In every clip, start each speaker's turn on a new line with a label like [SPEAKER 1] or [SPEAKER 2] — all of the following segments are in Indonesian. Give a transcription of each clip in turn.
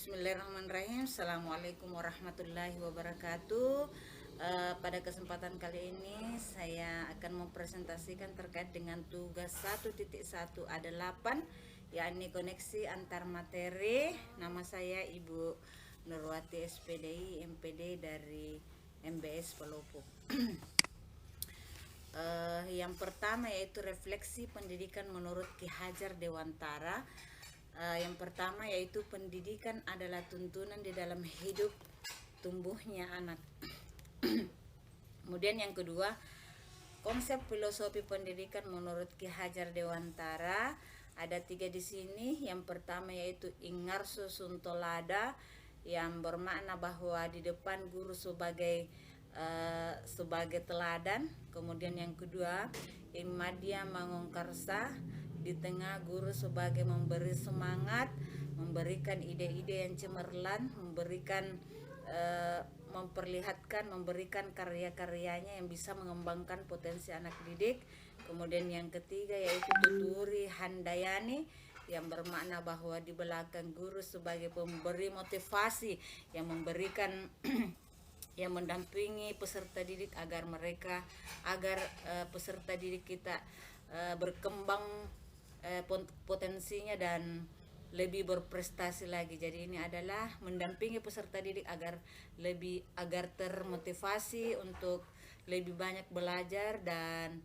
[SPEAKER 1] Bismillahirrahmanirrahim. Assalamualaikum warahmatullahi wabarakatuh. Pada kesempatan kali ini saya akan mempresentasikan terkait dengan tugas 1.1 ada 8, yakni koneksi antar materi. Nama saya Ibu Nurwati SPDI MPD dari MBS Pelopuk. Yang pertama yaitu refleksi pendidikan menurut Ki Hajar Dewantara. Yang pertama yaitu pendidikan adalah tuntunan di dalam hidup tumbuhnya anak. Kemudian yang kedua, konsep filosofi pendidikan menurut Ki Hajar Dewantara ada 3 di sini. Yang pertama yaitu Ingarso Suntolada, yang bermakna bahwa di depan guru sebagai teladan. Kemudian yang kedua, Imadya Mangongkarsa, di tengah guru sebagai memberi semangat, memberikan ide-ide yang cemerlang, memberikan karya-karyanya yang bisa mengembangkan potensi anak didik. Kemudian yang ketiga yaitu Tuturi Handayani, yang bermakna bahwa di belakang guru sebagai pemberi motivasi yang memberikan yang mendampingi peserta didik agar peserta didik kita berkembang potensinya dan lebih berprestasi lagi. Jadi ini adalah mendampingi peserta didik agar termotivasi untuk lebih banyak belajar dan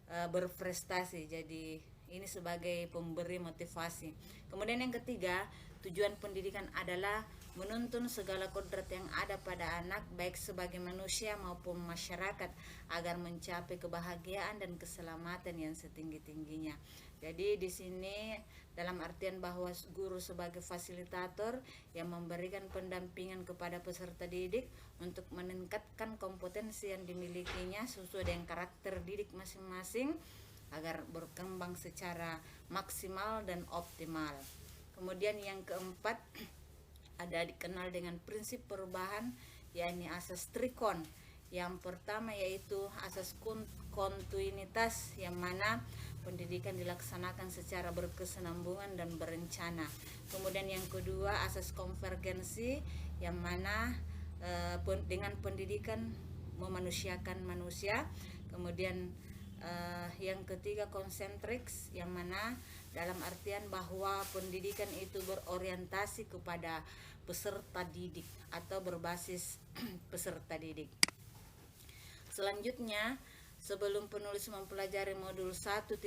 [SPEAKER 1] berprestasi. Jadi ini sebagai pemberi motivasi. Kemudian yang ketiga, tujuan pendidikan adalah menuntun segala kodrat yang ada pada anak baik sebagai manusia maupun masyarakat agar mencapai kebahagiaan dan keselamatan yang setinggi-tingginya. Jadi di sini dalam artian bahwa guru sebagai fasilitator yang memberikan pendampingan kepada peserta didik untuk meningkatkan kompetensi yang dimilikinya sesuai dengan karakter didik masing-masing agar berkembang secara maksimal dan optimal. Kemudian yang keempat ada dikenal dengan prinsip perubahan, yakni asas trikon. Yang pertama yaitu asas kontinuitas, yang mana pendidikan dilaksanakan secara berkesinambungan dan berencana. Kemudian yang kedua asas konvergensi, yang mana dengan pendidikan memanusiakan manusia. Kemudian yang ketiga konsentriks, yang mana dalam artian bahwa pendidikan itu berorientasi kepada peserta didik atau berbasis peserta didik. Selanjutnya, sebelum penulis mempelajari modul 1.1,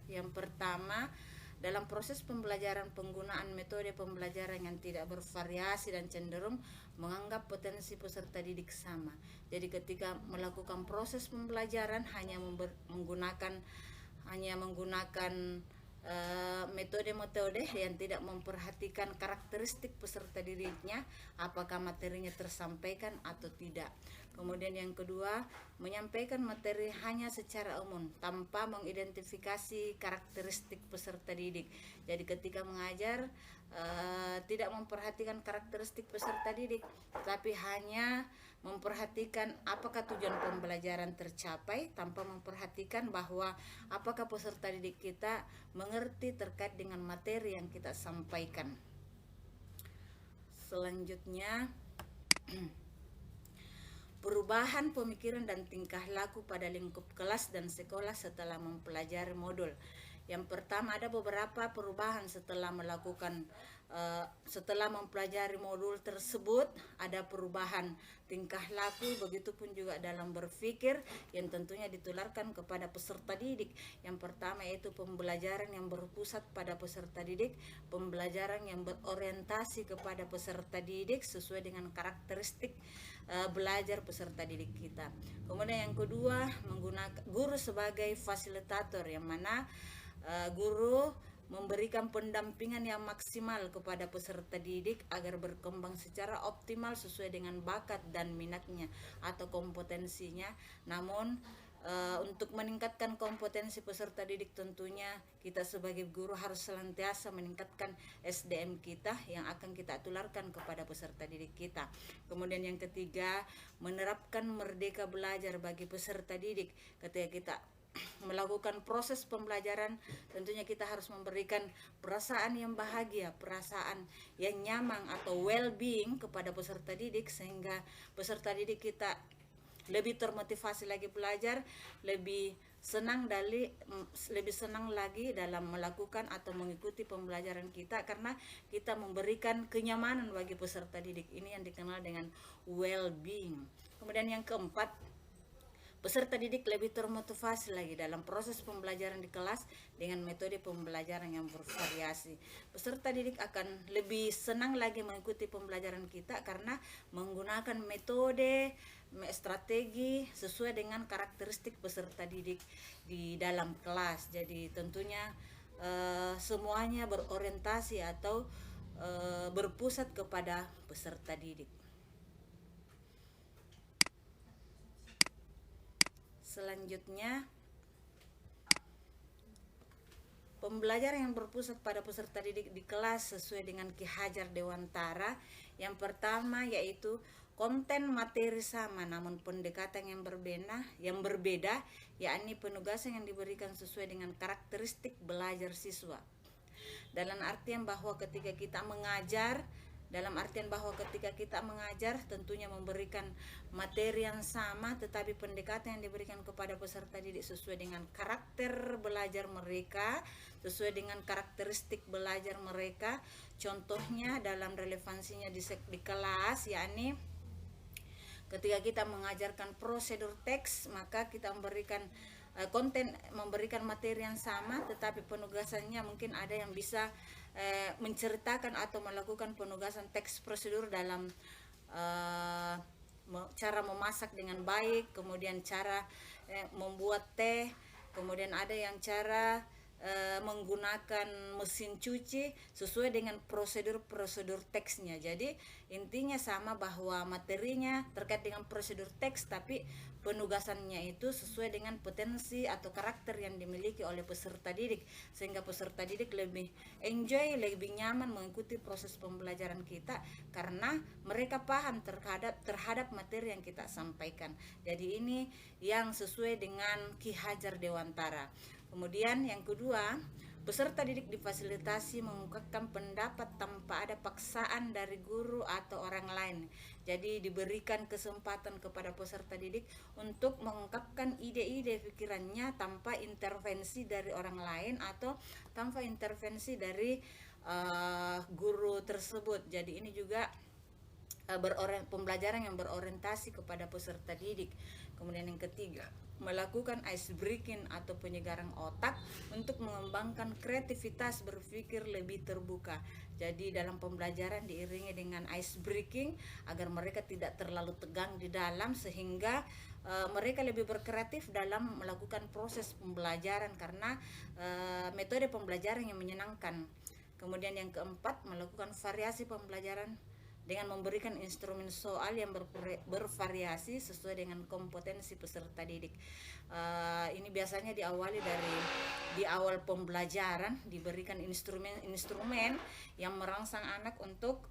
[SPEAKER 1] yang pertama dalam proses pembelajaran penggunaan metode pembelajaran yang tidak bervariasi dan cenderung menganggap potensi peserta didik sama. Jadi ketika melakukan proses pembelajaran hanya menggunakan metode-metode yang tidak memperhatikan karakteristik peserta didiknya, apakah materinya tersampaikan atau tidak. Kemudian yang kedua, menyampaikan materi hanya secara umum tanpa mengidentifikasi karakteristik peserta didik. Jadi ketika mengajar tidak memperhatikan karakteristik peserta didik, tapi hanya memperhatikan apakah tujuan pembelajaran tercapai tanpa memperhatikan bahwa apakah peserta didik kita mengerti terkait dengan materi yang kita sampaikan. Selanjutnya, perubahan pemikiran dan tingkah laku pada lingkup kelas dan sekolah setelah mempelajari modul. Yang pertama, ada beberapa perubahan setelah mempelajari modul tersebut. Ada perubahan tingkah laku, begitupun juga dalam berpikir yang tentunya ditularkan kepada peserta didik. Yang pertama yaitu pembelajaran yang berpusat pada peserta didik, pembelajaran yang berorientasi kepada peserta didik sesuai dengan karakteristik belajar peserta didik kita. Kemudian yang kedua, menggunakan guru sebagai fasilitator, yang mana guru memberikan pendampingan yang maksimal kepada peserta didik agar berkembang secara optimal sesuai dengan bakat dan minatnya atau kompetensinya. Namun untuk meningkatkan kompetensi peserta didik, tentunya kita sebagai guru harus senantiasa meningkatkan SDM kita yang akan kita tularkan kepada peserta didik kita. Kemudian yang ketiga, menerapkan merdeka belajar bagi peserta didik. Ketika kita melakukan proses pembelajaran, tentunya kita harus memberikan perasaan yang bahagia, perasaan yang nyaman atau well-being kepada peserta didik, sehingga peserta didik kita lebih termotivasi lagi belajar, lebih senang lagi dalam melakukan atau mengikuti pembelajaran kita, karena kita memberikan kenyamanan bagi peserta didik. Ini yang dikenal dengan well-being. Kemudian yang keempat, peserta didik lebih termotivasi lagi dalam proses pembelajaran di kelas dengan metode pembelajaran yang bervariasi. Peserta didik akan lebih senang lagi mengikuti pembelajaran kita karena menggunakan metode, strategi sesuai dengan karakteristik peserta didik di dalam kelas. Jadi tentunya semuanya berorientasi atau berpusat kepada peserta didik. Selanjutnya, pembelajaran yang berpusat pada peserta didik di kelas sesuai dengan Ki Hajar Dewantara. Yang pertama yaitu konten materi sama namun pendekatan yang berbeda, yakni penugasan yang diberikan sesuai dengan karakteristik belajar siswa. Dalam artian bahwa ketika kita mengajar tentunya memberikan materi yang sama, tetapi pendekatan yang diberikan kepada peserta didik sesuai dengan karakter belajar mereka, sesuai dengan karakteristik belajar mereka. Contohnya dalam relevansinya di kelas, yakni ketika kita mengajarkan prosedur teks, maka kita memberikan memberikan materi yang sama, tetapi penugasannya mungkin ada yang bisa menceritakan atau melakukan penugasan teks prosedur dalam cara memasak dengan baik, kemudian cara membuat teh, kemudian ada yang cara menggunakan mesin cuci sesuai dengan prosedur teksnya. Jadi intinya sama, bahwa materinya terkait dengan prosedur teks, tapi penugasannya itu sesuai dengan potensi atau karakter yang dimiliki oleh peserta didik, sehingga peserta didik lebih enjoy, lebih nyaman mengikuti proses pembelajaran kita karena mereka paham terhadap materi yang kita sampaikan. Jadi ini yang sesuai dengan Ki Hajar Dewantara. Kemudian yang kedua, peserta didik difasilitasi mengungkapkan pendapat tanpa ada paksaan dari guru atau orang lain. Jadi diberikan kesempatan kepada peserta didik untuk mengungkapkan ide-ide pikirannya tanpa intervensi dari orang lain atau tanpa intervensi dari guru tersebut. Jadi ini juga pembelajaran yang berorientasi kepada peserta didik. Kemudian yang ketiga, melakukan ice breaking atau penyegaran otak untuk mengembangkan kreativitas berpikir lebih terbuka. Jadi dalam pembelajaran diiringi dengan ice breaking agar mereka tidak terlalu tegang di dalam, sehingga mereka lebih berkreatif dalam melakukan proses pembelajaran karena metode pembelajaran yang menyenangkan. Kemudian yang keempat, melakukan variasi pembelajaran dengan memberikan instrumen soal yang bervariasi sesuai dengan kompetensi peserta didik. Ini biasanya diawali di awal pembelajaran, diberikan instrumen yang merangsang anak untuk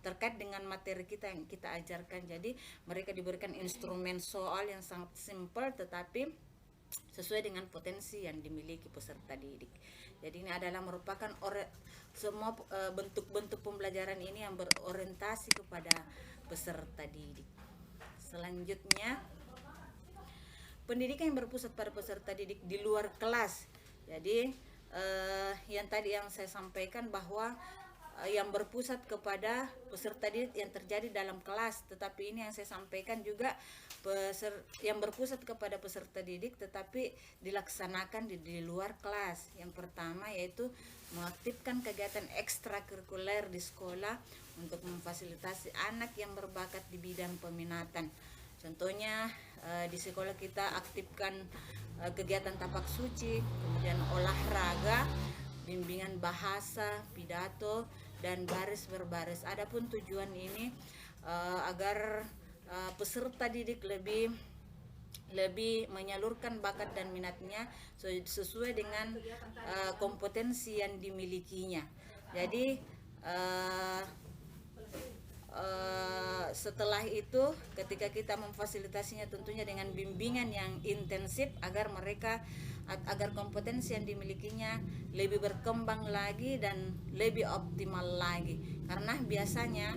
[SPEAKER 1] terkait dengan materi kita yang kita ajarkan. Jadi mereka diberikan instrumen soal yang sangat simpel tetapi sesuai dengan potensi yang dimiliki peserta didik. Jadi ini adalah merupakan semua bentuk-bentuk pembelajaran ini yang berorientasi kepada peserta didik. Selanjutnya, pendidikan yang berpusat pada peserta didik di luar kelas. Jadi yang tadi yang saya sampaikan bahwa yang berpusat kepada peserta didik yang terjadi dalam kelas, tetapi ini yang saya sampaikan juga yang berpusat kepada peserta didik tetapi dilaksanakan di luar kelas. Yang pertama yaitu mengaktifkan kegiatan ekstrakurikuler di sekolah untuk memfasilitasi anak yang berbakat di bidang peminatan. Contohnya di sekolah kita aktifkan kegiatan tapak suci, kemudian olahraga, bimbingan bahasa, pidato, dan baris berbaris. Adapun tujuan ini agar peserta didik lebih menyalurkan bakat dan minatnya sesuai dengan kompetensi yang dimilikinya. Jadi setelah itu ketika kita memfasilitasinya tentunya dengan bimbingan yang intensif agar kompetensi yang dimilikinya lebih berkembang lagi dan lebih optimal lagi, karena biasanya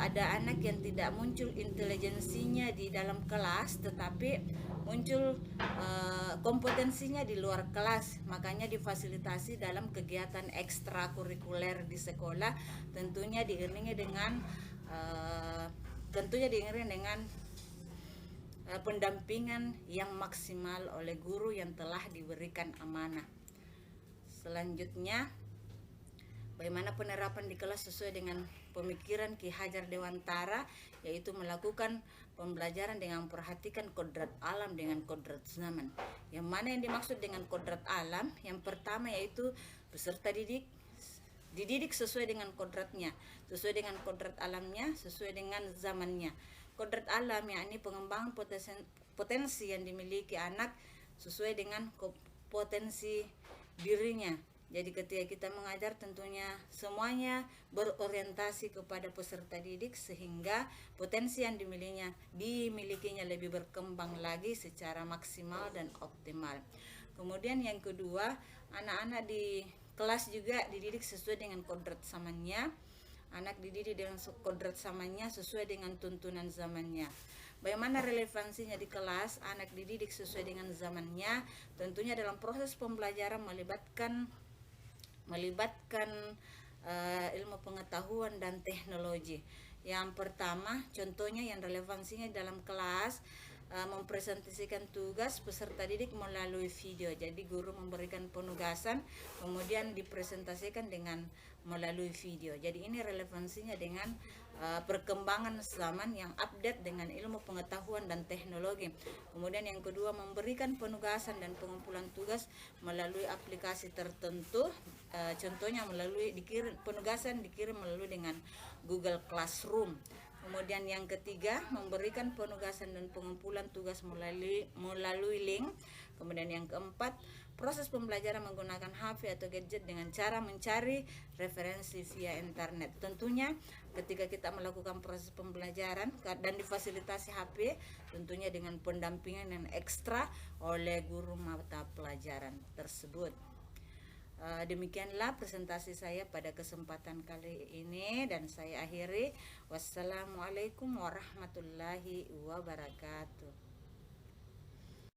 [SPEAKER 1] ada anak yang tidak muncul intelijensinya di dalam kelas tetapi muncul kompetensinya di luar kelas, makanya difasilitasi dalam kegiatan ekstrakurikuler di sekolah, tentunya diiringi dengan pendampingan yang maksimal oleh guru yang telah diberikan amanah. Selanjutnya, bagaimana penerapan di kelas sesuai dengan pemikiran Ki Hajar Dewantara, yaitu melakukan pembelajaran dengan memperhatikan kodrat alam dengan kodrat zaman. Yang mana yang dimaksud dengan kodrat alam? Yang pertama yaitu peserta dididik sesuai dengan kodratnya, sesuai dengan kodrat alamnya, sesuai dengan zamannya. Kodrat alam yakni pengembangan potensi yang dimiliki anak sesuai dengan potensi dirinya. Jadi ketika kita mengajar tentunya semuanya berorientasi kepada peserta didik sehingga potensi yang dimilikinya lebih berkembang lagi secara maksimal dan optimal. Kemudian yang kedua, anak-anak di kelas juga dididik sesuai dengan kodrat zamannya. Anak dididik dengan kodrat zamannya sesuai dengan tuntunan zamannya. Bagaimana relevansinya di kelas? Anak dididik sesuai dengan zamannya tentunya dalam proses pembelajaran melibatkan ilmu pengetahuan dan teknologi. Yang pertama, contohnya yang relevansinya dalam kelas, mempresentasikan tugas peserta didik melalui video. Jadi guru memberikan penugasan kemudian dipresentasikan dengan melalui video. Jadi ini relevansinya dengan perkembangan zaman yang update dengan ilmu pengetahuan dan teknologi. Kemudian yang kedua, memberikan penugasan dan pengumpulan tugas melalui aplikasi tertentu. Contohnya penugasan dikirim melalui dengan Google Classroom. Kemudian yang ketiga, memberikan penugasan dan pengumpulan tugas melalui link. Kemudian yang keempat, proses pembelajaran menggunakan HP atau gadget dengan cara mencari referensi via internet. Tentunya ketika kita melakukan proses pembelajaran dan difasilitasi HP, tentunya dengan pendampingan yang ekstra oleh guru mata pelajaran tersebut. Demikianlah presentasi saya pada kesempatan kali ini dan saya akhiri. Wassalamualaikum warahmatullahi wabarakatuh.